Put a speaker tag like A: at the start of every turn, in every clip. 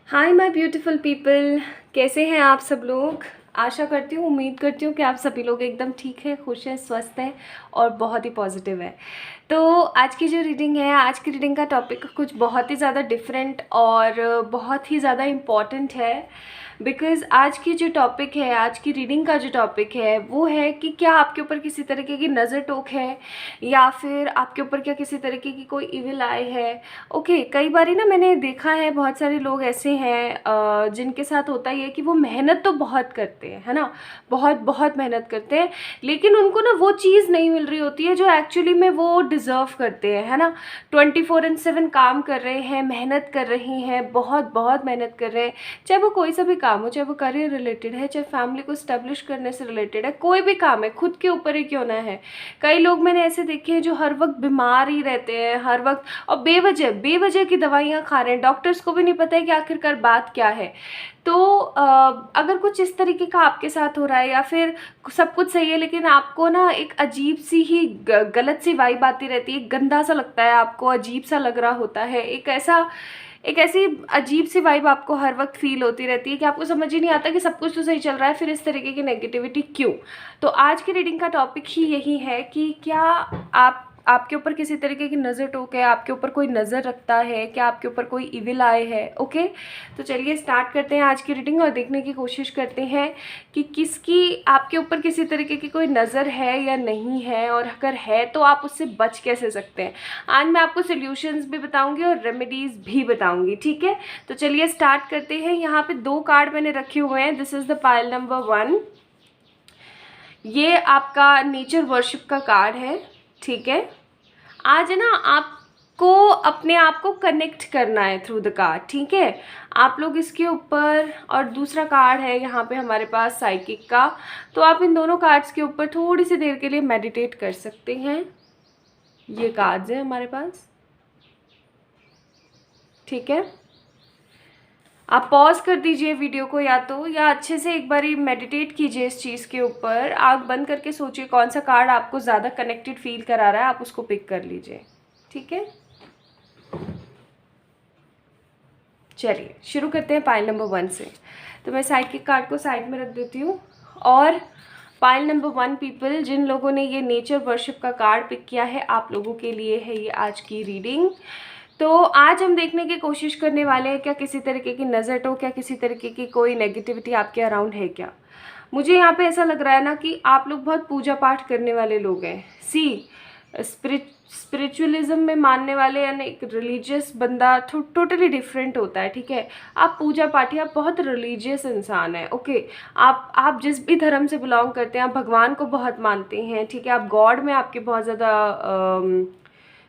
A: Hi my beautiful people, कैसे हैं आप सब लोग। आशा करती हूँ, उम्मीद करती हूँ कि आप सभी लोग एकदम ठीक हैं, खुश हैं, स्वस्थ हैं और बहुत ही पॉजिटिव है। तो आज की जो रीडिंग है, आज की रीडिंग का टॉपिक कुछ बहुत ही ज़्यादा डिफरेंट और बहुत ही ज़्यादा इम्पॉर्टेंट है। बिकॉज़ आज की जो टॉपिक है, आज की रीडिंग का जो टॉपिक है वो है कि क्या आपके ऊपर किसी तरीके की नज़र टोक है या फिर आपके ऊपर क्या किसी तरीके की कोई इविल आई है। ओके, कई बारी ना मैंने देखा है बहुत सारे लोग ऐसे हैं जिनके साथ होता ही है कि वो मेहनत तो बहुत करते हैं, है ना, बहुत बहुत मेहनत करते हैं, लेकिन उनको ना वो चीज़ नहीं मिल रही होती है जो एक्चुअली में वो डिज़र्व करते हैं, है ना। 24/7 काम कर रहे हैं, मेहनत कर रही हैं, बहुत बहुत मेहनत कर रहे हैं, चाहे वो कोई सा भी काम हो, चाहे वो करियर रिलेटेड है, चाहे फैमिली को स्टेब्लिश करने से रिलेटेड है, कोई भी काम है, खुद के ऊपर ही क्यों ना है। कई लोग मैंने ऐसे देखे हैं जो हर वक्त बीमार ही रहते हैं, हर वक्त, और बेवजह बेवजह की दवाइयाँ खा रहे हैं, डॉक्टर्स को भी नहीं पता है कि आखिरकार बात क्या है। तो अगर कुछ इस तरीके का आपके साथ हो रहा है या फिर सब कुछ सही है लेकिन आपको ना एक अजीब सी ही गलत सी वाइब आती रहती है, गंदा सा लगता है आपको, अजीब सा लग रहा होता है, एक ऐसी अजीब सी वाइब आपको हर वक्त फील होती रहती है कि आपको समझ ही नहीं आता कि सब कुछ तो सही चल रहा है, फिर इस तरीके की नेगेटिविटी क्यों। तो आज की रीडिंग का टॉपिक ही यही है कि क्या आपके ऊपर किसी तरीके की नज़र टोक है, आपके ऊपर कोई नज़र रखता है, क्या आपके ऊपर कोई इविल आए है। ओके, तो चलिए स्टार्ट करते हैं आज की रीडिंग और देखने की कोशिश करते हैं कि किसकी आपके ऊपर किसी तरीके की कोई नज़र है या नहीं है, और अगर है तो आप उससे बच कैसे सकते हैं। आज मैं आपको सॉल्यूशंस भी बताऊंगी और रेमेडीज़ भी बताऊंगी, ठीक है। तो चलिए स्टार्ट करते हैं। यहाँ पे 2 कार्ड मैंने रखे हुए हैं। This is the pile number 1। ये आपका नेचर वर्शिप का कार्ड है, ठीक है। आज है ना, आपको अपने आप को कनेक्ट करना है थ्रू द कार्ड, ठीक है। आप लोग इसके ऊपर, और दूसरा कार्ड है यहाँ पे हमारे पास साइकिक का, तो आप इन दोनों कार्ड्स के ऊपर थोड़ी सी देर के लिए मेडिटेट कर सकते हैं। ये कार्ड्स हैं हमारे पास, ठीक है। आप पॉज कर दीजिए वीडियो को, या अच्छे से एक बारी मेडिटेट कीजिए इस चीज़ के ऊपर। आँख बंद करके सोचिए कौन सा कार्ड आपको ज़्यादा कनेक्टेड फील करा रहा है, आप उसको पिक कर लीजिए, ठीक है। चलिए शुरू करते हैं पाइल नंबर 1 से। तो मैं साइकिक कार्ड को साइड में रख देती हूँ। और पाइल नंबर 1 पीपल, जिन लोगों ने ये नेचर वर्शिप का कार्ड पिक किया है, आप लोगों के लिए है ये आज की रीडिंग। तो आज हम देखने की कोशिश करने वाले हैं क्या किसी तरीके की नज़र टोक, क्या किसी तरीके की कोई नेगेटिविटी आपके अराउंड है क्या। मुझे यहाँ पे ऐसा लग रहा है ना कि आप लोग बहुत पूजा पाठ करने वाले लोग हैं। स्पिरिचुअलिज्म में मानने वाले, यानी एक रिलीजियस बंदा टोटली डिफरेंट होता है, ठीक है। आप पूजा पाठी, आप बहुत रिलीजियस इंसान हैं, ओके। आप जिस भी धर्म से बिलोंग करते हैं, आप भगवान को बहुत मानते हैं, ठीक है। आप गॉड में आपके बहुत ज़्यादा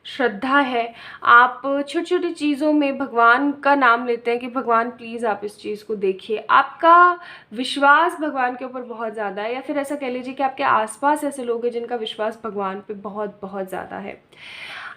A: श्रद्धा है। आप छोटी छोटी चीज़ों में भगवान का नाम लेते हैं कि भगवान प्लीज़ आप इस चीज़ को देखिए। आपका विश्वास भगवान के ऊपर बहुत ज़्यादा है, या फिर ऐसा कह लीजिए कि आपके आसपास ऐसे लोग हैं जिनका विश्वास भगवान पे बहुत बहुत ज़्यादा है।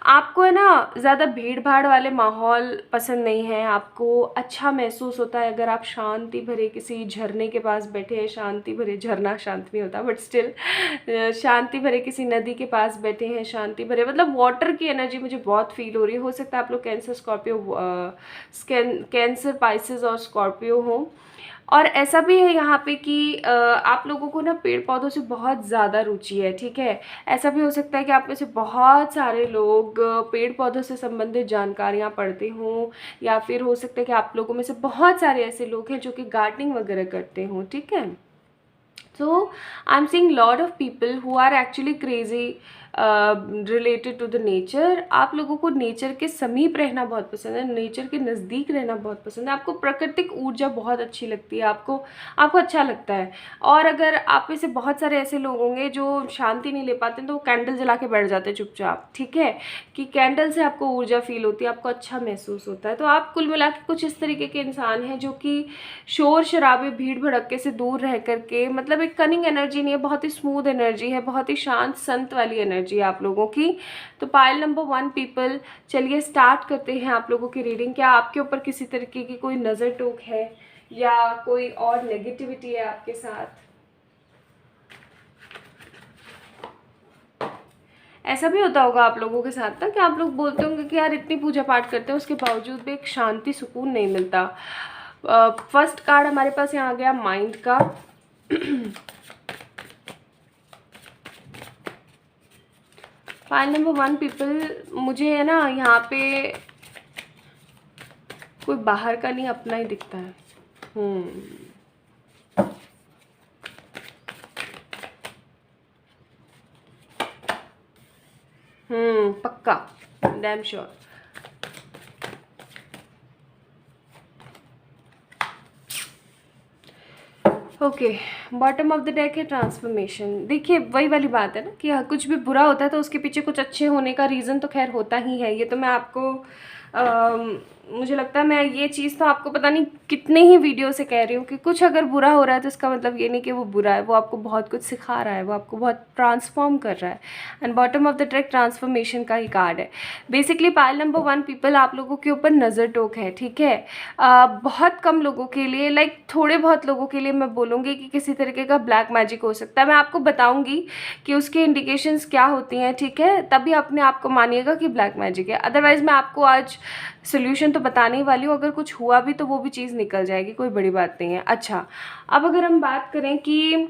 A: आपको है ना ज़्यादा भीड़ भाड़ वाले माहौल पसंद नहीं है। आपको अच्छा महसूस होता है अगर आप शांति भरे किसी झरने के पास बैठे हैं, शांति भरे, झरना शांत नहीं होता बट स्टिल शांति भरे किसी नदी के पास बैठे हैं, शांति भरे, मतलब वाटर की एनर्जी मुझे बहुत फील हो रही है। हो सकता है आप लोग कैंसर, स्कॉर्पियो, कैंसर, पाइसेस और स्कॉर्पियो हो। और ऐसा भी है यहाँ पे कि आप लोगों को ना पेड़ पौधों से बहुत ज़्यादा रुचि है, ठीक है। ऐसा भी हो सकता है कि आप में से बहुत सारे लोग पेड़ पौधों से संबंधित जानकारियाँ पढ़ते हों, या फिर हो सकता है कि आप लोगों में से बहुत सारे ऐसे लोग हैं जो कि गार्डनिंग वगैरह करते हों, ठीक है। So I'm seeing lot of people who are actually crazy related to the nature. आप लोगों को नेचर के समीप रहना बहुत पसंद है, नेचर के नज़दीक रहना बहुत पसंद है, आपको प्राकृतिक ऊर्जा बहुत अच्छी लगती है, आपको अच्छा लगता है। और अगर आप में से बहुत सारे ऐसे लोग होंगे जो शांति नहीं ले पाते तो वो कैंडल जला के बैठ जाते हैं चुपचाप, ठीक है, कि कैंडल से आपको ऊर्जा फील होती है, आपको अच्छा महसूस होता है। तो आप कुल मिला के कुछ इस तरीके के इंसान हैं जो कि शोर शराबे, भीड़ भड़क्के से दूर रह करके, मतलब एक कनिंग एनर्जी नहीं है, बहुत ही स्मूथ एनर्जी है, बहुत ही शांत संत वाली एनर्जी है आप लोगों की। तो पाइल नंबर 1 पीपल, चलिए स्टार्ट करते हैं आप लोगों की रीडिंग। क्या आपके ऊपर किसी तरीके की कोई नज़र टोक है या कोई और नेगेटिविटी है आपके साथ। ऐसा भी होता होगा आप लोगों के साथ ना कि आप लोग बोलते होंगे कि यार इतनी पूजा पाठ करते हैं उसके बावजूद भी एक शांति, सुकून नहीं मिलता। फर्स्ट कार्ड हमारे पास यहाँ आ गया माइंड का। पाइल नंबर 1 पीपल, मुझे है ना यहाँ पे कोई बाहर का नहीं, अपना ही दिखता है। पक्का, damn sure. Okay, bottom of the deck है ट्रांसफॉर्मेशन। देखिए वही वाली बात है ना कि कुछ भी बुरा होता है तो उसके पीछे कुछ अच्छे होने का रीज़न तो खैर होता ही है। ये तो मैं आपको मुझे लगता है मैं ये चीज़ तो आपको पता नहीं कितने ही वीडियो से कह रही हूँ कि कुछ अगर बुरा हो रहा है तो इसका मतलब ये नहीं कि वो बुरा है, वो आपको बहुत कुछ सिखा रहा है, वो आपको बहुत ट्रांसफॉर्म कर रहा है। And bottom of the track transformation का ही कार्ड है। बेसिकली पाइल नंबर 1 पीपल, आप लोगों के ऊपर नज़र टोक है, ठीक है। बहुत कम लोगों के लिए, लाइक थोड़े बहुत लोगों के लिए मैं बोलूँगी कि किसी तरीके का ब्लैक मैजिक हो सकता है। मैं आपको बताऊँगी कि उसके इंडिकेशंस क्या होती हैं, ठीक है, तभी अपने आप को मानिएगा कि ब्लैक मैजिक है। अदरवाइज़ मैं आपको आज सोल्यूशन तो बताने ही वाली हूँ, अगर कुछ हुआ भी तो वो भी चीज़ निकल जाएगी, कोई बड़ी बात नहीं है। अच्छा, अब अगर हम बात करें कि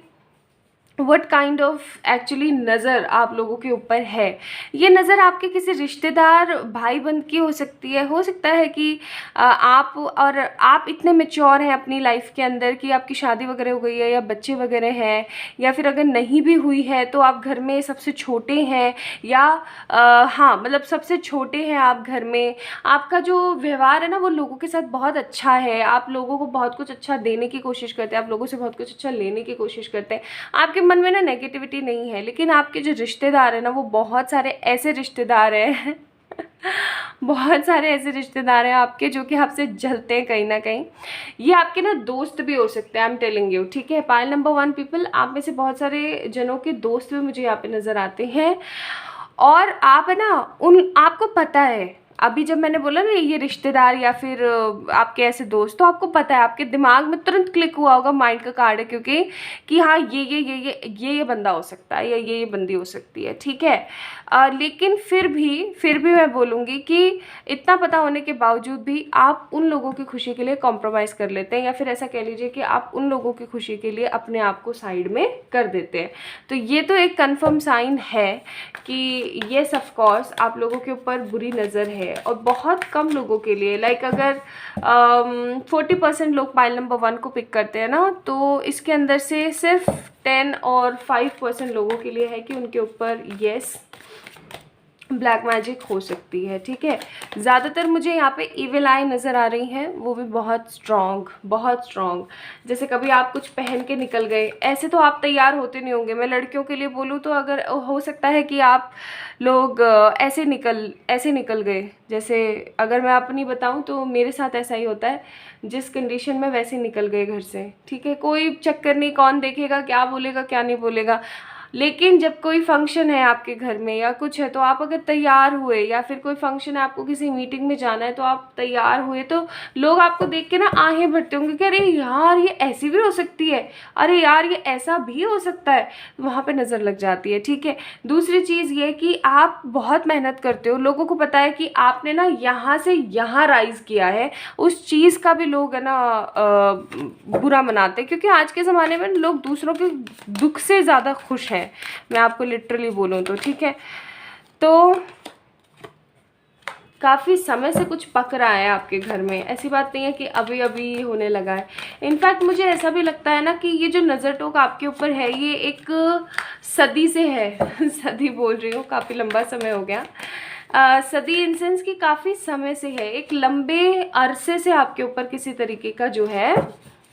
A: वट काइंड ऑफ एक्चुअली नज़र आप लोगों के ऊपर है, ये नज़र आपके किसी रिश्तेदार भाई बंद की हो सकती है। हो सकता है कि आप इतने मैच्योर हैं अपनी लाइफ के अंदर कि आपकी शादी वगैरह हो गई है या बच्चे वगैरह हैं, या फिर अगर नहीं भी हुई है तो आप घर में सबसे छोटे हैं, या हाँ मतलब सबसे छोटे हैं आप घर में। आपका जो व्यवहार है ना वो लोगों के साथ बहुत अच्छा है, आप लोगों को बहुत कुछ अच्छा देने की कोशिश करते हैं, आप लोगों से बहुत कुछ अच्छा लेने की कोशिश करते हैं। आपके मन में ना नेगेटिविटी नहीं है, लेकिन आपके जो रिश्तेदार हैं ना वो बहुत सारे ऐसे रिश्तेदार हैं बहुत सारे ऐसे रिश्तेदार हैं आपके जो कि आपसे जलते हैं कहीं ना कहीं। ये आपके ना दोस्त भी हो सकते हैं, आई एम टेलिंग यू, ठीक है। पाइल नंबर 1 पीपल, आप में से बहुत सारे जनों के दोस्त भी मुझे यहाँ पे नज़र आते हैं। और आप है ना आपको पता है, अभी जब मैंने बोला ना ये रिश्तेदार या फिर आपके ऐसे दोस्त, तो आपको पता है, आपके दिमाग में तुरंत क्लिक हुआ होगा, माइंड का कार्ड है क्योंकि कि हाँ ये बंदा हो सकता है या ये बंदी हो सकती है, ठीक है। लेकिन फिर भी मैं बोलूँगी कि इतना पता होने के बावजूद भी आप उन लोगों की खुशी के लिए कॉम्प्रोमाइज़ कर लेते हैं, या फिर ऐसा कह लीजिए कि आप उन लोगों की खुशी के लिए अपने आप को साइड में कर देते हैं। तो ये तो एक कन्फर्म साइन है कि येस ऑफ कोर्स आप लोगों के ऊपर बुरी नज़र है। और बहुत कम लोगों के लिए, लाइक अगर 40% लोग पाइल नंबर 1 को पिक करते हैं ना, तो इसके अंदर से सिर्फ 10 और 5% लोगों के लिए है कि उनके ऊपर येस ब्लैक मैजिक हो सकती है, ठीक है। ज़्यादातर मुझे यहाँ पे इविल आई नज़र आ रही हैं, वो भी बहुत स्ट्रॉन्ग। जैसे कभी आप कुछ पहन के निकल गए, ऐसे तो आप तैयार होते नहीं होंगे। मैं लड़कियों के लिए बोलूँ तो अगर हो सकता है कि आप लोग ऐसे निकल गए, जैसे अगर मैं अपनी बताऊँ तो मेरे साथ ऐसा ही होता है, जिस कंडीशन में वैसे निकल गए घर से, ठीक है। कोई चक्कर नहीं, कौन देखेगा, क्या बोलेगा क्या नहीं बोलेगा। लेकिन जब कोई फंक्शन है आपके घर में या कुछ है, तो आप अगर तैयार हुए, या फिर कोई फंक्शन है, आपको किसी मीटिंग में जाना है तो आप तैयार हुए, तो लोग आपको देख के ना आहें भरते होंगे कि अरे यार ये ऐसी भी हो सकती है, अरे यार ये ऐसा भी हो सकता है, वहाँ पे नज़र लग जाती है, ठीक है। दूसरी चीज़ ये कि आप बहुत मेहनत करते हो, लोगों को पता है कि आपने ना यहाँ से यहाँ राइज़ किया है, उस चीज़ का भी लोग है ना बुरा मनाते हैं, क्योंकि आज के ज़माने में लोग दूसरों के दुख से ज़्यादा खुश हैं, मैं आपको लिटरली बोलूँ तो, ठीक है। तो काफ़ी समय से कुछ पक रहा है आपके घर में, ऐसी बात नहीं है कि अभी अभी होने लगा है। इनफैक्ट मुझे ऐसा भी लगता है ना कि ये जो नज़र टोक आपके ऊपर है ये एक सदी से है सदी बोल रही हूँ, काफ़ी लंबा समय हो गया। सदी इन सेंस की काफ़ी समय से है, एक लंबे अरसे से आपके ऊपर किसी तरीके का जो है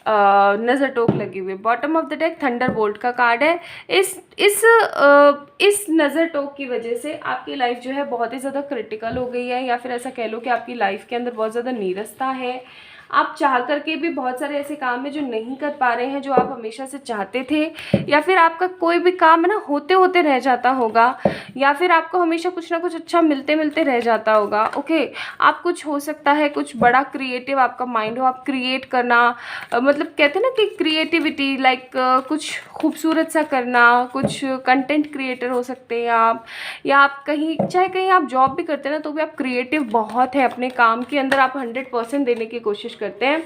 A: नज़र टोक लगी हुई। Bottom of the deck thunder bolt का कार्ड है। इस नज़र टोक की वजह से आपकी लाइफ जो है बहुत ही ज़्यादा क्रिटिकल हो गई है, या फिर ऐसा कह लो कि आपकी लाइफ के अंदर बहुत ज़्यादा नीरसता है। आप चाह करके भी बहुत सारे ऐसे काम है जो नहीं कर पा रहे हैं, जो आप हमेशा से चाहते थे, या फिर आपका कोई भी काम है ना होते होते रह जाता होगा, या फिर आपको हमेशा कुछ ना कुछ अच्छा मिलते मिलते रह जाता होगा। ओके, आप कुछ हो सकता है कुछ बड़ा क्रिएटिव आपका माइंड हो, आप क्रिएट करना मतलब कहते हैं ना कि क्रिएटिविटी लाइक कुछ खूबसूरत सा करना, कुछ कंटेंट क्रिएटर हो सकते हैं आप, या आप कहीं आप जॉब भी करते हैं ना तो भी आप क्रिएटिव बहुत है अपने काम के अंदर, आप 100% देने की कोशिश करते हैं।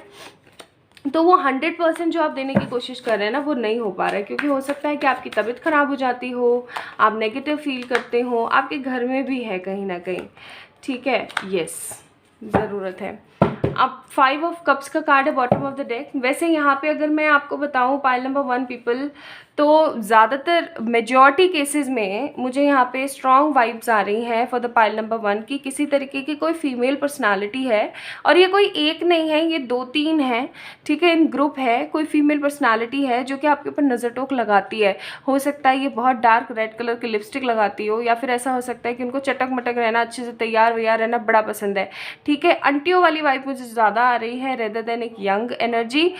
A: तो वो 100% जो आप देने की कोशिश कर रहे हैं ना, वो नहीं हो पा रहा है, क्योंकि हो सकता है कि आपकी तबीयत ख़राब हो जाती हो, आप नेगेटिव फील करते हो, आपके घर में भी है कहीं ना कहीं, ठीक है। यस, ज़रूरत है। अब 5 ऑफ कप्स का कार्ड है बॉटम ऑफ द डेक। वैसे यहाँ पे अगर मैं आपको बताऊँ पाइल नंबर 1 पीपल, तो ज़्यादातर मेजॉरिटी केसेस में मुझे यहाँ पे स्ट्रॉन्ग वाइब्स आ रही हैं फॉर द पाइल नंबर 1 की किसी तरीके की कोई फीमेल पर्सनालिटी है, और ये कोई एक नहीं है, ये 2-3 हैं, ठीक है, इन ग्रुप है। कोई फीमेल पर्सनालिटी है जो कि आपके ऊपर नज़र टोक लगाती है। हो सकता है ये बहुत डार्क रेड कलर की लिपस्टिक लगाती हो, या फिर ऐसा हो सकता है कि उनको चटक मटक रहना, अच्छे से तैयार वैयार रहना बड़ा पसंद है, ठीक है। अंटियों वाली वाइब मुझे ज़्यादा आ रही है रेदर देन एक यंग एनर्जी।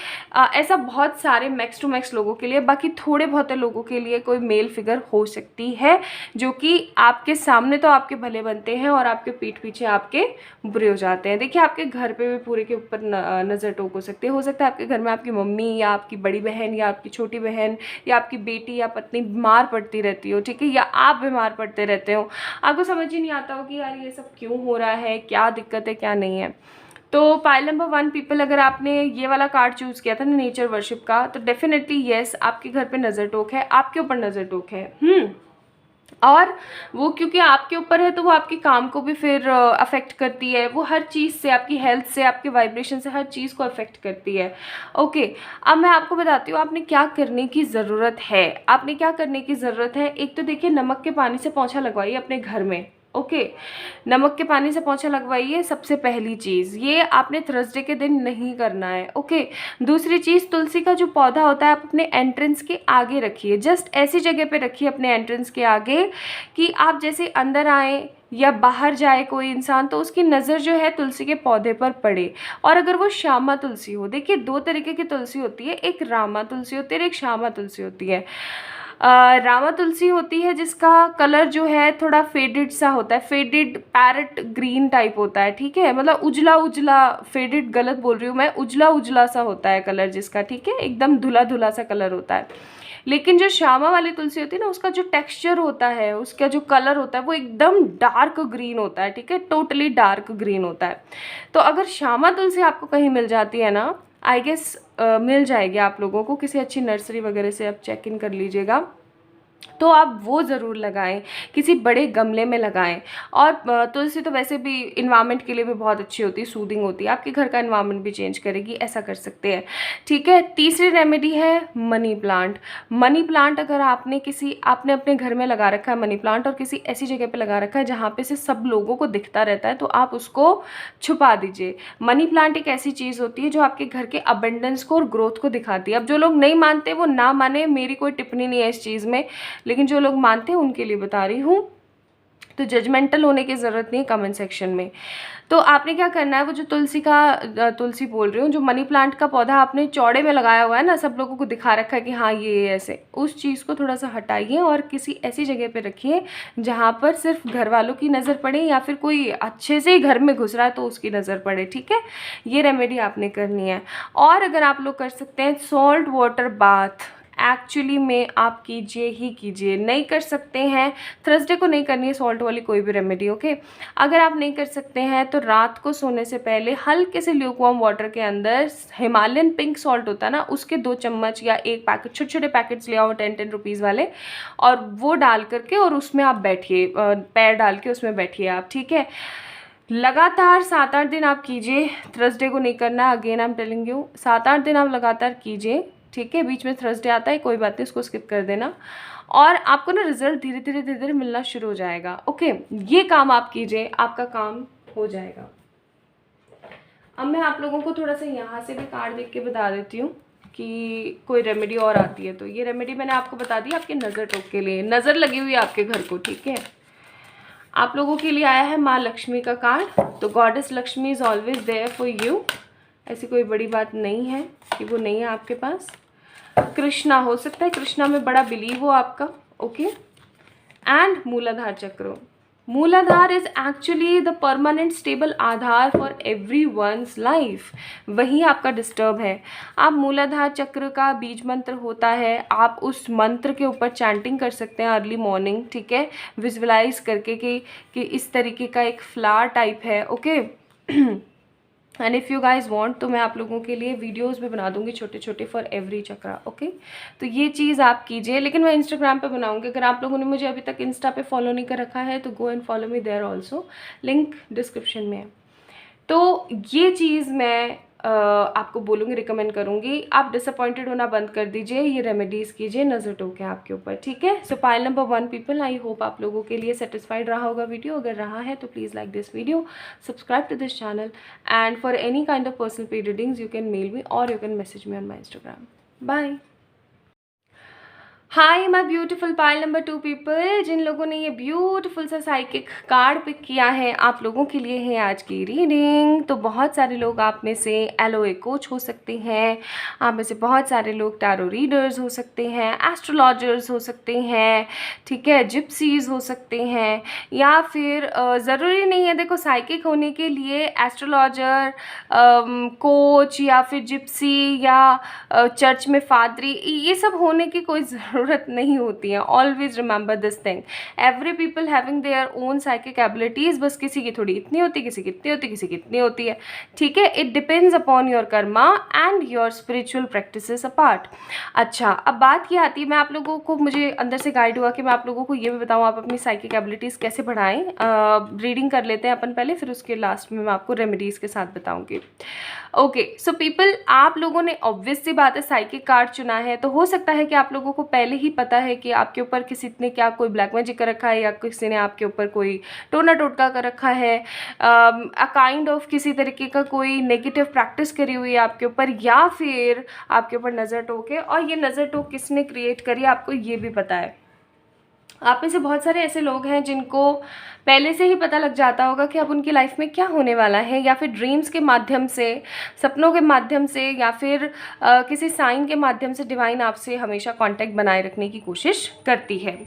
A: ऐसा बहुत सारे मैक्स टू मैक्स लोगों के लिए, बाकी थोड़े बहुत लोगों के लिए कोई मेल फिगर हो सकती है जो कि आपके सामने तो आपके भले बनते हैं और आपके पीठ पीछे आपके बुरे हो जाते हैं। देखिए, आपके घर पे भी पूरे के ऊपर नज़र टोक हो सकती है। हो सकता है आपके घर में आपकी मम्मी या आपकी बड़ी बहन या आपकी छोटी बहन या आपकी बेटी या पत्नी बीमार पड़ती रहती हो, ठीक है, या आप बीमार पड़ते रहते हो, आपको समझ ही नहीं आता हो कि यार ये सब क्यों हो रहा है, क्या दिक्कत है, क्या नहीं है। तो पाइल नंबर 1 पीपल, अगर आपने ये वाला कार्ड चूज़ किया था ना, नेचर वर्शिप का, तो डेफिनेटली येस, आपके घर पे नज़र टोक है, आपके ऊपर नज़र टोक है। और वो क्योंकि आपके ऊपर है तो वो आपके काम को भी फिर अफेक्ट करती है, वो हर चीज़ से, आपकी हेल्थ से, आपके वाइब्रेशन से, हर चीज़ को अफेक्ट करती है। ओके, अब मैं आपको बताती हूँ आपने क्या करने की ज़रूरत है। आपने क्या करने की ज़रूरत है, एक तो देखिए, नमक के पानी से पोंछा लगवाइए अपने घर में। ओके, नमक के पानी से पोंछा लगवाइए, सबसे पहली चीज़। ये आपने थर्सडे के दिन नहीं करना है। ओके, दूसरी चीज़, तुलसी का जो पौधा होता है आप अपने एंट्रेंस के आगे रखिए, जस्ट ऐसी जगह पे रखिए अपने एंट्रेंस के आगे कि आप जैसे अंदर आए या बाहर जाए कोई इंसान तो उसकी नज़र जो है तुलसी के पौधे पर पड़े। और अगर वो श्यामा तुलसी हो, देखिए 2 तरीके की तुलसी होती है, एक रामा तुलसी होती है और एक श्यामा तुलसी होती है। रामा तुलसी होती है जिसका कलर जो है थोड़ा फेडेड सा होता है, फेडेड पैरेट ग्रीन टाइप होता है, ठीक है, मतलब उजला उजला, फेडेड गलत बोल रही हूँ मैं, उजला उजला सा होता है कलर जिसका, ठीक है, एकदम धुला धुला सा कलर होता है। लेकिन जो श्यामा वाली तुलसी होती है ना, उसका जो टेक्सचर होता है, उसका जो कलर होता है, वो एकदम डार्क ग्रीन होता है, ठीक है, टोटली डार्क ग्रीन होता है। तो अगर श्यामा तुलसी आपको कहीं मिल जाती है ना, आई गेस मिल जाएगी आप लोगों को, किसी अच्छी नर्सरी वगैरह से आप चेक इन कर लीजिएगा, तो आप वो ज़रूर लगाएं, किसी बड़े गमले में लगाएं। और तुलसी तो वैसे भी इन्वायरमेंट के लिए भी बहुत अच्छी होती है, सूदिंग होती है, आपके घर का इन्वायरमेंट भी चेंज करेगी, ऐसा कर सकते हैं, ठीक है। तीसरी रेमेडी है मनी प्लांट। मनी प्लांट अगर आपने अपने घर में लगा रखा है मनी प्लांट, और किसी ऐसी जगह पे लगा रखा है जहाँ पे से सब लोगों को दिखता रहता है, तो आप उसको छुपा दीजिए। मनी प्लांट एक ऐसी चीज़ होती है जो आपके घर के अबेंडेंस को और ग्रोथ को दिखाती है। अब जो लोग नहीं मानते वो ना माने, मेरी कोई टिप्पणी नहीं है इस चीज़ में, लेकिन जो लोग मानते हैं उनके लिए बता रही हूँ, तो जजमेंटल होने की ज़रूरत नहीं कमेंट सेक्शन में। तो आपने क्या करना है, वो जो तुलसी बोल रही हूँ, जो मनी प्लांट का पौधा आपने चौड़े में लगाया हुआ है ना, सब लोगों को दिखा रखा है कि हाँ ये ऐसे, उस चीज़ को थोड़ा सा हटाइए और किसी ऐसी जगह पे रखिए जहाँ पर सिर्फ घर वालों की नज़र पड़े, या फिर कोई अच्छे से ही घर में घुस रहा है तो उसकी नज़र पड़े, ठीक है। ये रेमेडी आपने करनी है। और अगर आप लोग कर सकते हैं सॉल्ट वाटर बाथ, एक्चुअली में आप कीजिए ही कीजिए। नहीं कर सकते हैं, थर्सडे को नहीं करनी है सॉल्ट वाली कोई भी रेमेडी, ओके। अगर आप नहीं कर सकते हैं तो रात को सोने से पहले हल्के से ल्यूकवार्म वाटर के अंदर हिमालयन पिंक सॉल्ट होता है ना, उसके 2 चम्मच या 1 पैकेट, छोटे छोटे पैकेट्स ले आओ 10-10 रुपीज़ वाले, और वो डाल करके और उसमें आप बैठिए, पैर डाल के उसमें बैठिए आप, ठीक है। लगातार 7-8 दिन आप कीजिए, थर्सडे को नहीं करना, again I am telling you, 7-8 दिन आप लगातार कीजिए, ठीक है। बीच में थर्सडे आता है, कोई बात नहीं, उसको स्किप कर देना, और आपको ना रिजल्ट धीरे धीरे मिलना शुरू हो जाएगा, ओके। ये काम आप कीजिए, आपका काम हो जाएगा। अब मैं आप लोगों को थोड़ा सा यहाँ से भी कार्ड देख के बता देती हूँ कि कोई रेमेडी और आती है। तो ये रेमेडी मैंने आपको बता दी आपके नज़र टोक के लिए, नज़र लगी हुई है आपके घर को, ठीक है। आप लोगों के लिए आया है माँ लक्ष्मी का कार्ड। तो goddess Lakshmi is always there for you, ऐसी कोई बड़ी बात नहीं है कि वो नहीं है आपके पास। कृष्णा, हो सकता है कृष्णा में बड़ा बिलीव हो आपका, ओके। एंड मूलाधार चक्र, मूलाधार is actually the permanent stable Aadhaar for everyone's life, वही आपका डिस्टर्ब है। आप मूलाधार चक्र का बीज मंत्र होता है, आप उस मंत्र के ऊपर चैंटिंग कर सकते हैं अर्ली मॉर्निंग, ठीक है, विजुअलाइज करके कि इस तरीके का एक फ्लावर टाइप है, okay. And if you guys want तो मैं आप लोगों के लिए वीडियोस भी बना दूंगी छोटे छोटे फॉर एवरी चक्रा, ओके। तो ये चीज़ आप कीजिए, लेकिन मैं इंस्टाग्राम पे बनाऊंगी। अगर आप लोगों ने मुझे अभी तक इंस्टा पे फॉलो नहीं कर रखा है तो go and follow me there also, link description में है। तो ये चीज़ मैं आपको बोलूँगी, रिकमेंड करूँगी। आप डिसअपॉइंटेड होना बंद कर दीजिए, ये रेमेडीज़ कीजिए, नज़र टोके आपके ऊपर, ठीक है। सो pile number 1 people, I hope आप लोगों के लिए सेटिस्फाइड रहा होगा वीडियो। अगर रहा है तो please like this video, subscribe to this channel, and for any kind of personal paid readings you can mail me और you can message me on my Instagram. Bye. Hi my beautiful pile number 2 people, जिन लोगों ने ये beautiful सा psychic card pick किया है, आप लोगों के लिए है आज की रीडिंग। तो बहुत सारे लोग आप में से एलओए कोच हो सकते हैं, आप में से बहुत सारे लोग टैरो रीडर्स हो सकते हैं, एस्ट्रोलॉजर्स हो सकते हैं, ठीक है, जिप्सीज हो सकते हैं, या फिर ज़रूरी नहीं है, देखो साइकिक होने के लिए एस्ट्रोलॉजर, कोच या फिर जिप्सी या चर्च में फादरी, ये सब होने की कोई ज़रूरत नहीं होती है। Always remember this thing, every people having their own psychic abilities, बस किसी की थोड़ी इतनी होती है, किसी की इतनी होती है, किसी की इतनी होती है, ठीक है। It depends upon your Karma and your spiritual practices apart. अच्छा, अब बात ये आती है, मैं आप लोगों को, मुझे अंदर से गाइड हुआ कि मैं आप लोगों को ये भी बताऊँ आप अपनी साइकिक एबिलिटीज़ कैसे बढ़ाएं। रीडिंग कर लेते हैं अपन पहले, फिर उसके लास्ट में मैं आपको रेमेडीज़ के साथ बताऊँगी। ओके सो पीपल, आप लोगों ने ऑब्वियस सी बात है साइकिक कार्ड चुना है, तो हो सकता है कि आप लोगों को पहले ही पता है कि आपके ऊपर किसी ने क्या कोई ब्लैक मैजिक कर रखा है, या किसी ने आपके ऊपर कोई टोना टोटका कर रखा है, अ काइंड ऑफ किसी तरीके का कोई नेगेटिव प्रैक्टिस करी हुई है आपके ऊपर, या फिर आपके ऊपर नज़र टोक है, और ये नज़र टोक किसने क्रिएट करी आपको ये भी पता है। आप में से बहुत सारे ऐसे लोग हैं जिनको पहले से ही पता लग जाता होगा कि अब उनकी लाइफ में क्या होने वाला है, या फिर ड्रीम्स के माध्यम से, सपनों के माध्यम से, या फिर किसी साइन के माध्यम से डिवाइन आपसे हमेशा कांटेक्ट बनाए रखने की कोशिश करती है।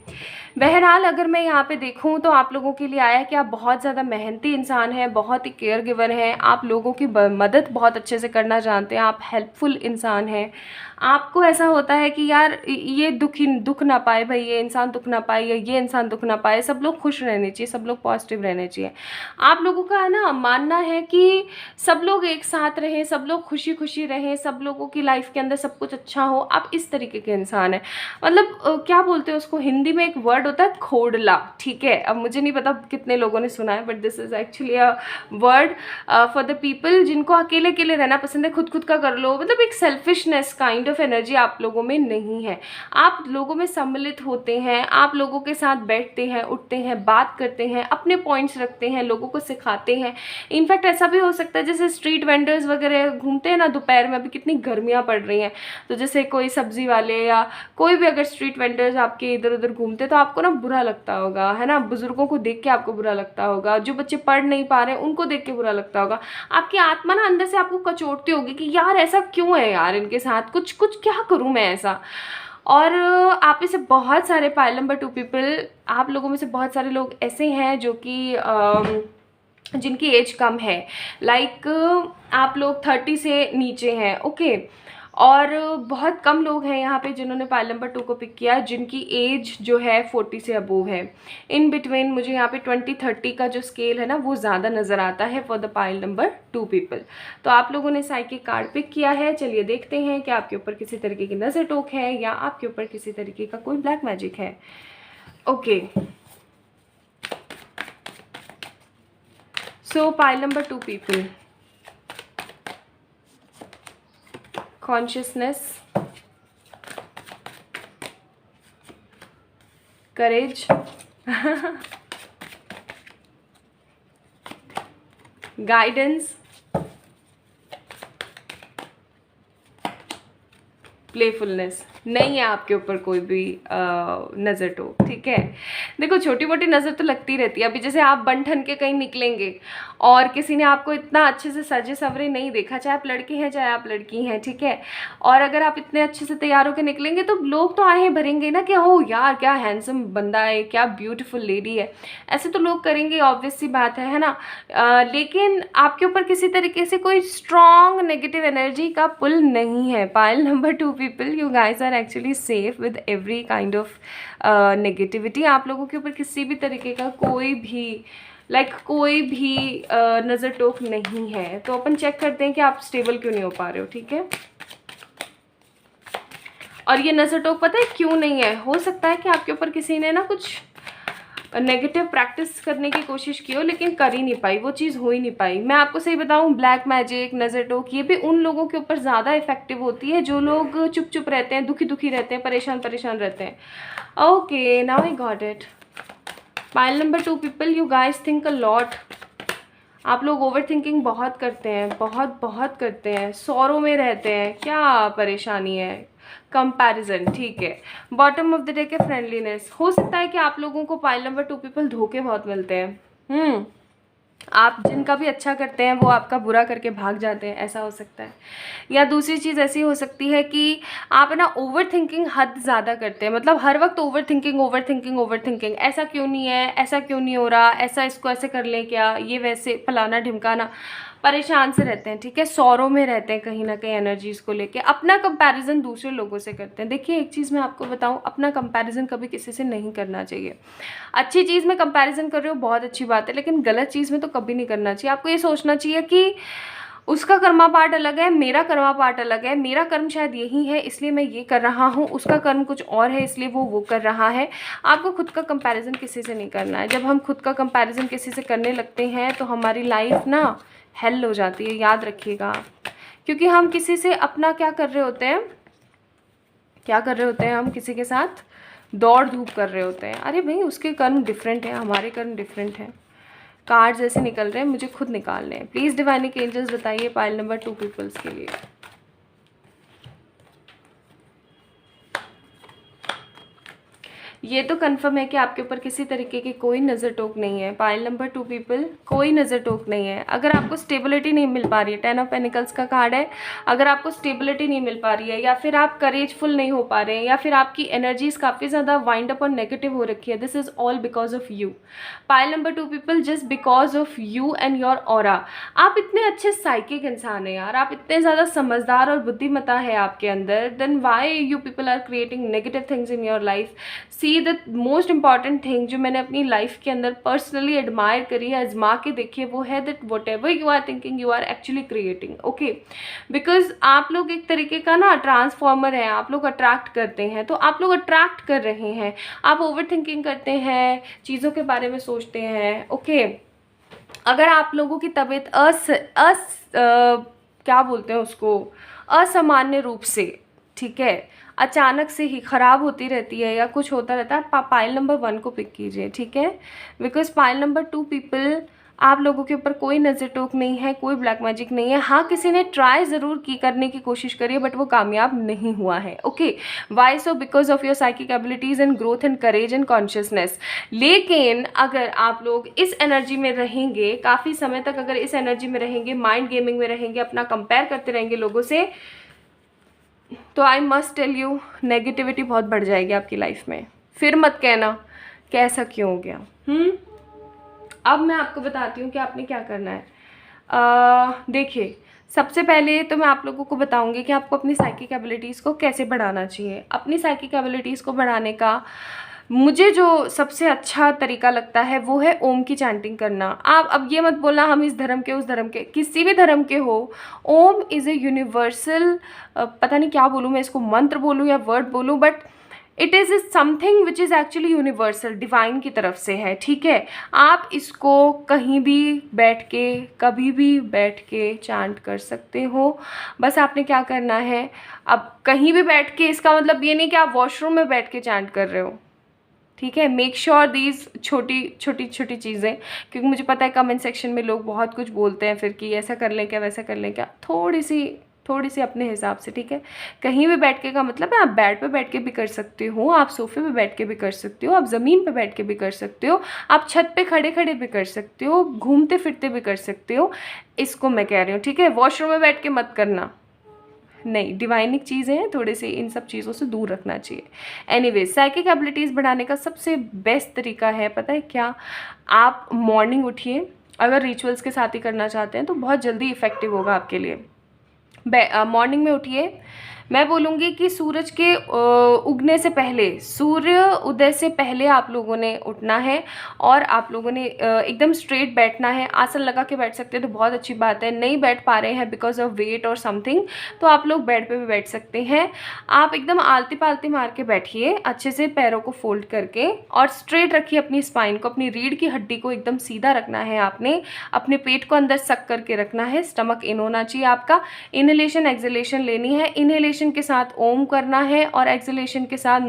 A: बहरहाल अगर मैं यहाँ पे देखूँ तो आप लोगों के लिए आया है कि आप बहुत ज़्यादा मेहनती इंसान हैं, बहुत ही केयर गिवर हैं, आप लोगों की मदद बहुत अच्छे से करना जानते हैं, आप हेल्पफुल इंसान हैं। आपको ऐसा होता है कि यार ये दुख ना पाए भाई, ये इंसान दुख ना पाए, या ये इंसान दुख ना पाए, सब लोग खुश रहने चाहिए, सब लोग पॉजिटिव रहने चाहिए। आप लोगों का है ना मानना है कि सब लोग एक साथ रहें, सब लोग खुशी खुशी रहें, सब लोगों की लाइफ के अंदर सब कुछ अच्छा हो, आप इस तरीके के इंसान हैं। मतलब क्या बोलते हैं उसको, हिंदी में एक वर्ड होता है खोड़ला, ठीक है। अब मुझे नहीं पता कितने लोगों ने सुना है, but this is actually a word for the people जिनको अकेले अकेले रहना पसंद है, खुद का कर लो, मतलब एक सेल्फिशनेस काइंड ऑफ एनर्जी आप लोगों में नहीं है। आप लोगों में सम्मिलित होते हैं, आप लोगों के साथ बैठते हैं, उठते हैं, बात करते हैं, अपने पॉइंट्स रखते हैं, लोगों को सिखाते हैं। इनफैक्ट ऐसा भी हो सकता है जैसे स्ट्रीट वेंडर्स वगैरह घूमते हैं ना दोपहर में, अभी कितनी गर्मियाँ पड़ रही हैं, तो जैसे कोई सब्जी वाले या कोई भी अगर स्ट्रीट वेंडर्स आपके इधर उधर घूमते तो आपको ना बुरा लगता होगा, है ना। बुजुर्गों को देख के आपको बुरा लगता होगा, जो बच्चे पढ़ नहीं पा रहे हैं उनको देख के बुरा लगता होगा। आपकी आत्मा ना अंदर से आपको कचोटती होगी कि यार ऐसा क्यों है यार इनके साथ, कुछ क्या करूं मैं ऐसा। और आप में से बहुत सारे पाइल नंबर 2 पीपल, आप लोगों में से बहुत सारे लोग ऐसे हैं जो कि जिनकी एज कम है, लाइक आप लोग 30 से नीचे हैं, ओके। और बहुत कम लोग हैं यहाँ पे जिन्होंने पाइल नंबर 2 को पिक किया जिनकी एज जो है 40 से अबोव है। इन बिटवीन मुझे यहाँ पे 20-30 का जो स्केल है ना वो ज़्यादा नज़र आता है for the pile number 2 people. तो आप लोगों ने साइकिक कार्ड पिक किया है, चलिए देखते हैं कि आपके ऊपर किसी तरीके की नज़र टोक है या आपके ऊपर किसी तरीके का कोई ब्लैक मैजिक है। Okay, so pile number 2 people, consciousness, courage, guidance, playfulness. नहीं है आपके ऊपर कोई भी नज़र टोक, ठीक है। देखो छोटी मोटी नज़र तो लगती रहती है। अभी जैसे आप बन ठन के कहीं निकलेंगे और किसी ने आपको इतना अच्छे से सजे सवरे नहीं देखा, चाहे आप लड़के हैं चाहे आप लड़की हैं, ठीक है, और अगर आप इतने अच्छे से तैयार होकर निकलेंगे तो लोग तो आए भरेंगे ना कि हो यार क्या हैंडसम बंदा है, क्या ब्यूटीफुल लेडी है, ऐसे तो लोग करेंगे, ऑब्वियस सी बात है ना। लेकिन आपके ऊपर किसी तरीके से कोई स्ट्रॉन्ग नेगेटिव एनर्जी का पुल नहीं है। Pile number 2 people, you guys are actually safe with every kind of negativity. आप लोगों के ऊपर किसी भी तरीके का कोई भी लाइक कोई भी नज़र टोक नहीं है। तो अपन चेक करते हैं कि आप स्टेबल क्यों नहीं हो पा रहे हो, ठीक है। और ये नज़र टोक पता है क्यों नहीं है? हो सकता है कि आपके ऊपर किसी ने ना कुछ नेगेटिव प्रैक्टिस करने की कोशिश की हो, लेकिन कर ही नहीं पाई, वो चीज़ हो ही नहीं पाई। मैं आपको सही बताऊं, ब्लैक मैजिक, नज़र टोक, ये भी उन लोगों के ऊपर ज़्यादा इफेक्टिव होती है जो लोग चुप चुप रहते हैं, दुखी दुखी रहते हैं, परेशान परेशान रहते हैं। Okay, now I got it. Pile number 2 people, you guys think a lot. आप लोग ओवर थिंकिंग बहुत करते हैं, बहुत बहुत करते हैं, सौरों में रहते हैं। क्या परेशानी है? कंपैरिजन, ठीक है। बॉटम ऑफ द डे के फ्रेंडलीनेस। हो सकता है कि आप लोगों को पाइल नंबर 2 पीपल धोखे बहुत मिलते हैं। आप जिनका भी अच्छा करते हैं वो आपका बुरा करके भाग जाते हैं, ऐसा हो सकता है। या दूसरी चीज़ ऐसी हो सकती है कि आप ना ओवर थिंकिंग हद ज़्यादा करते हैं, मतलब हर वक्त over thinking over thinking over thinking, ऐसा क्यों नहीं है, ऐसा क्यों नहीं हो रहा, ऐसा इसको ऐसे कर लें क्या, ये वैसे फलाना ढिमकाना, परेशान से रहते हैं, ठीक है। सौरों में रहते हैं कहीं ना कहीं एनर्जीज़ को लेके, अपना कंपैरिजन दूसरे लोगों से करते हैं। देखिए एक चीज़ मैं आपको बताऊं, अपना कंपैरिजन कभी किसी से नहीं करना चाहिए। अच्छी चीज़ में कंपैरिजन कर रहे हो बहुत अच्छी बात है, लेकिन गलत चीज़ में तो कभी नहीं करना चाहिए। आपको ये सोचना चाहिए कि उसका कर्मा पार्ट अलग है, मेरा कर्मा पार्ट अलग है, मेरा कर्म शायद यही है इसलिए मैं ये कर रहा हूँ, उसका कर्म कुछ और है इसलिए वो कर रहा है। आपको खुद का कंपैरिजन किसी से नहीं करना है। जब हम खुद का कंपैरिजन किसी से करने लगते हैं तो हमारी लाइफ ना हेल हो जाती है, याद रखिएगा। क्योंकि हम किसी से अपना क्या कर रहे होते हैं, क्या कर रहे होते हैं, हम किसी के साथ दौड़ धूप कर रहे होते हैं। अरे भाई उसके कर्म डिफरेंट हैं, हमारे कर्म डिफरेंट हैं। कार्ड्स ऐसे निकल रहे हैं, मुझे खुद निकालने हैं। प्लीज़ डिवाइनिक एंजल्स बताइए पाइल नंबर 2 पीपल्स के लिए। ये तो कंफर्म है कि आपके ऊपर किसी तरीके की कोई नज़र टोक नहीं है। पाइल नंबर 2 पीपल, कोई नज़र टोक नहीं है। अगर आपको स्टेबिलिटी नहीं मिल पा रही है, 10 ऑफ पेनिकल्स का कार्ड है, अगर आपको स्टेबिलिटी नहीं मिल पा रही है, या फिर आप करेजफुल नहीं हो पा रहे हैं, या फिर आपकी एनर्जीज काफ़ी ज़्यादा वाइंड अप और नेगेटिव हो रखी है, this is all because of you. Pile number 2 people, just because of you and your aura. आप इतने अच्छे साइकिक इंसान हैं यार, आप इतने ज़्यादा समझदार और बुद्धिमता है आपके अंदर, then why you people are creating negative things in your life. See the most important thing जो मैंने अपनी लाइफ के अंदर पर्सनली एडमायर करी है, आजमा के देखिए, वो है that whatever you are thinking you are actually creating. Okay, because आप लोग एक तरीके का ना ट्रांसफॉर्मर है, आप लोग अट्रैक्ट करते हैं, तो आप लोग अट्रैक्ट कर रहे हैं। आप ओवर थिंकिंग करते हैं, चीज़ों के बारे में सोचते हैं। ओके, अगर आप लोगों की तबीयत क्या बोलते हैं उसको, असामान्य रूप से, ठीक है, अचानक से ही ख़राब होती रहती है या कुछ होता रहता है, पाइल नंबर 1 को पिक कीजिए, ठीक है। बिकॉज पाइल नंबर 2 पीपल, आप लोगों के ऊपर कोई नज़र टोक नहीं है, कोई ब्लैक मैजिक नहीं है। हाँ, किसी ने ट्राई ज़रूर की, करने की कोशिश करी है, बट वो कामयाब नहीं हुआ है। Okay, why so? Because of your psychic abilities and growth and courage and consciousness. लेकिन अगर आप लोग इस एनर्जी में रहेंगे काफ़ी समय तक, अगर इस एनर्जी में रहेंगे, माइंड गेमिंग में रहेंगे, अपना कंपेयर करते रहेंगे लोगों से, तो I must tell you, negativity बहुत बढ़ जाएगी आपकी लाइफ में। फिर मत कहना कि ऐसा क्यों हो गया। अब मैं आपको बताती हूँ कि आपने क्या करना है। देखिए, सबसे पहले तो मैं आप लोगों को बताऊंगी कि आपको अपनी साइकिक एबिलिटीज़ को कैसे बढ़ाना चाहिए। अपनी साइकिक एबिलिटीज़ को बढ़ाने का मुझे जो सबसे अच्छा तरीका लगता है वो है ओम की चैंटिंग करना। आप अब ये मत बोलना हम इस धर्म के, उस धर्म के, किसी भी धर्म के हो, ओम इज़ ए यूनिवर्सल, पता नहीं क्या बोलूँ मैं इसको, मंत्र बोलूँ या वर्ड बोलूँ, but it is something which is actually universal, divine की तरफ से है, ठीक है। आप इसको कहीं भी बैठ के, कभी भी बैठ के चैंट कर सकते हो। बस आपने क्या करना है, अब कहीं भी बैठ के, इसका मतलब ये नहीं कि आप वॉशरूम में बैठ के चैंट कर रहे हो, ठीक है। मेक श्योर दीज छोटी छोटी छोटी चीज़ें, क्योंकि मुझे पता है कमेंट सेक्शन में लोग बहुत कुछ बोलते हैं फिर कि ऐसा कर लें क्या, वैसा कर लें क्या, थोड़ी सी अपने हिसाब से, ठीक है। कहीं भी बैठ के का मतलब है आप बेड पे बैठ के भी कर सकते हो, आप सोफे पे बैठ के भी कर सकते हो, आप ज़मीन पे बैठ के भी कर सकते हो, आप छत पे खड़े खड़े भी कर सकते हो, घूमते फिरते भी कर सकते हो। इसको मैं कह रही हूँ, ठीक है। वॉशरूम में बैठ के मत करना, नहीं, डिवाइनिक चीज़ें हैं, थोड़े से इन सब चीज़ों से दूर रखना चाहिए। एनीवेज, साइकिक एबिलिटीज़ बढ़ाने का सबसे बेस्ट तरीका है, पता है क्या? आप मॉर्निंग उठिए, अगर रिचुअल्स के साथ ही करना चाहते हैं तो बहुत जल्दी इफेक्टिव होगा आपके लिए। मॉर्निंग में उठिए, मैं बोलूँगी कि सूरज के उगने से पहले, सूर्य उदय से पहले आप लोगों ने उठना है और आप लोगों ने एकदम स्ट्रेट बैठना है। आसन लगा के बैठ सकते हैं तो बहुत अच्छी बात है, नहीं बैठ पा रहे हैं बिकॉज ऑफ वेट और समथिंग तो आप लोग बेड पे भी बैठ सकते हैं। आप एकदम आलती पालती मार के बैठिए, अच्छे से पैरों को फोल्ड करके, और स्ट्रेट रखिए अपनी स्पाइन को, अपनी रीढ़ की हड्डी को एकदम सीधा रखना है आपने। अपने पेट को अंदर सक करके रखना है, स्टमक इन होना चाहिए आपका। इनहेलेशन एक्सहेलेशन लेनी है, इनहेलेशन के साथ ओम करना है और एक्सहेलेशन के साथ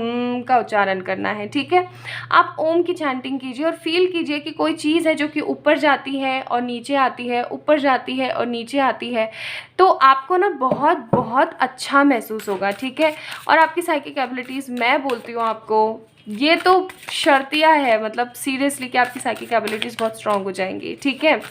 A: का उच्चारण करना है, ठीक है। आप ओम की चैंटिंग कीजिए और फील कीजिए कि कोई चीज़ है जो कि ऊपर जाती है और नीचे आती है, ऊपर जाती है और नीचे आती है, तो आपको ना बहुत बहुत अच्छा महसूस होगा, ठीक है। और आपकी साइकिक एबिलिटीज़ मैं बोलती हूँ आपको, ये तो शर्तिया है, मतलब सीरियसली कि आपकी साइकिक एबिलिटीज़ बहुत स्ट्रांग हो जाएंगी, ठीक है।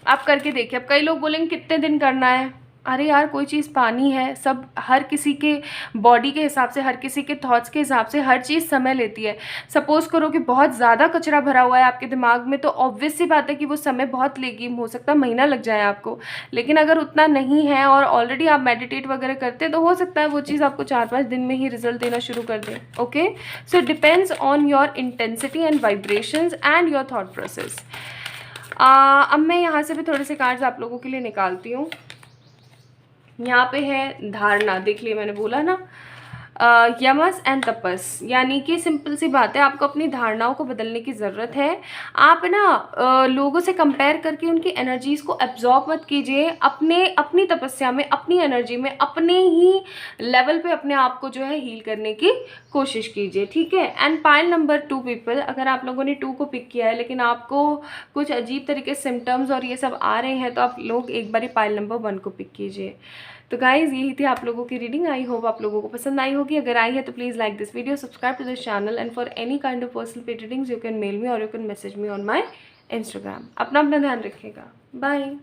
A: आप करके देखिए। अब कई लोग बोलेंगे कितने दिन करना है, अरे यार कोई चीज़ पानी है, सब हर किसी के बॉडी के हिसाब से, हर किसी के थॉट्स के हिसाब से हर चीज़ समय लेती है। सपोज़ करो कि बहुत ज़्यादा कचरा भरा हुआ है आपके दिमाग में, तो ऑब्वियस सी बात है कि वो समय बहुत लेगी, हो सकता है महीना लग जाए आपको। लेकिन अगर उतना नहीं है और ऑलरेडी आप मेडिटेट वगैरह करते हैं तो हो सकता है वो चीज़ आपको 4-5 दिन में ही रिजल्ट देना शुरू कर दे, okay. So depends on your intensity and vibrations and your thought process. अब मैं यहाँ से भी थोड़े से कार्ड्स आप लोगों के लिए निकालती हूँ। यहाँ पे है धारणा, देख लिया मैंने बोला ना, यमस एंड तपस, यानी कि सिंपल सी बात है, आपको अपनी धारणाओं को बदलने की ज़रूरत है। आप ना लोगों से कंपेयर करके उनकी एनर्जीज़ को एब्जॉर्ब मत कीजिए, अपनी तपस्या में, अपनी एनर्जी में, अपने ही लेवल पे अपने आप को जो है हील करने की कोशिश कीजिए, ठीक है। एंड पाइल नंबर 2 पीपल, अगर आप लोगों ने 2 को पिक किया है लेकिन आपको कुछ अजीब तरीके से सिम्टम्स और ये सब आ रहे हैं, तो आप लोग एक बार पाइल नंबर 1 को पिक कीजिए। तो गाइज़ यही थी आप लोगों की रीडिंग। आई होप आप लोगों को पसंद आई होगी। अगर आई है तो please like this video, subscribe to this channel, and for any kind of personal paid readings you can mail me और you can message me on my Instagram. अपना ध्यान रखिएगा। बाय।